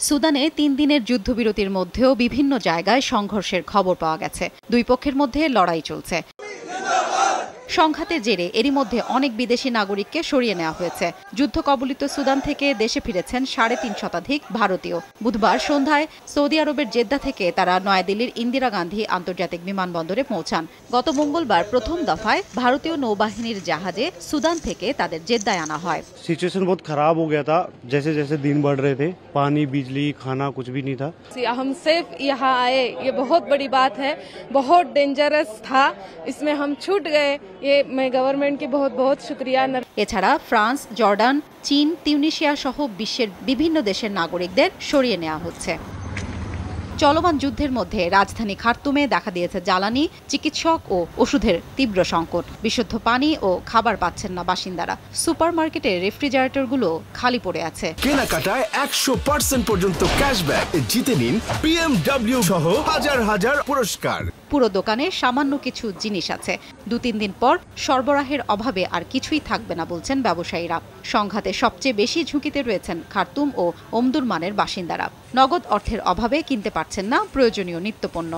সুদানে ৩ দিনের যুদ্ধবিরতির মধ্যেও বিভিন্ন জায়গায় সংঘর্ষের খবর পাওয়া গেছে। দুই পক্ষের মধ্যে লড়াই চলছে। সংঘাতের জেরে এরই মধ্যে অনেক বিদেশি নাগরিককে সরিয়ে নেওয়া হয়েছে। যুদ্ধ কবলিত সুদান থেকে দেশে ফিরেছেন ৩৫০ শতাধিক ভারতীয়। বুধবার সন্ধ্যায় সৌদি আরবের জেদ্দা থেকে তারা নয়াদিল্লির ইন্দিরা গান্ধী আন্তর্জাতিক বিমানবন্দরে পৌঁছান। গত মঙ্গলবার প্রথম দফায় ভারতীয় নৌবাহিনীর জাহাজে সুদান থেকে তাদের জেদ্দায় আনা হয়। सिचुएशन बहुत खराब हो गया था। जैसे जैसे दिन बढ़ रहे थे, पानी, बिजली, खाना कुछ भी नहीं था। हम सिर्फ यहाँ आए, ये बहुत बड़ी बात है। बहुत डेंजरस था, इसमें हम छूट गए। ये मैं गवर्नमेंट की बहुत बहुत शुक्रिया। এছাড়া ফ্রান্স, জর্ডান, চীন, তিউনিশিয়া সহ বিশ্বের বিভিন্ন দেশের নাগরিকদের সরিয়ে নেওয়া হচ্ছে। চলমান যুদ্ধের মধ্যে রাজধানী খার্তুমে দেখা দিয়েছে জ্বালানি, চিকিৎসক ও ওষুধের তীব্র সংকট। বিশুদ্ধ পানি ও খাবার পাচ্ছেন না বাসিন্দারা। সুপারমার্কেটের রেফ্রিজারেটরগুলো খালি পড়ে আছে। কেনাকাটায় 100% পর্যন্ত ক্যাশব্যাক জিতে নিন BMW সহ হাজার হাজার পুরস্কার। পুরো দোকানে সামান্য কিছু জিনিস আছে। ২-৩ দিন পর সরবরাহের অভাবে আর কিছুই থাকবে না বলছেন ব্যবসায়ীরা। সংঘাতে সবচেয়ে বেশি ঝুঁকিতে রয়েছেন খার্তুম ও ওমদুরমানের বাসিন্দারা। নগদ অর্থের অভাবে কিনতে পারছেন না প্রয়োজনীয় নিত্যপণ্য।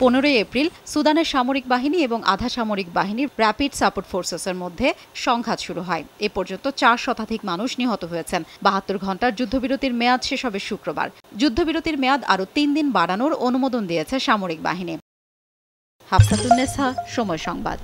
১৫ এপ্রিল সুদানের সামরিক বাহিনী এবং আধা সামরিক বাহিনীর র্যাপিড সাপোর্ট ফোর্সেসের মধ্যে সংঘাত শুরু হয়। এ পর্যন্ত ৪ শতাধিক মানুষ নিহত হয়েছেন। ৭২ ঘণ্টার যুদ্ধবিরতির মেয়াদ শেষ হবে শুক্রবার। যুদ্ধবিরতির মেয়াদ আরও ৩ দিন বাড়ানোর অনুমোদন দিয়েছে সামরিক বাহিনী। হাফসাতুন্নেছা, সময় সংবাদ।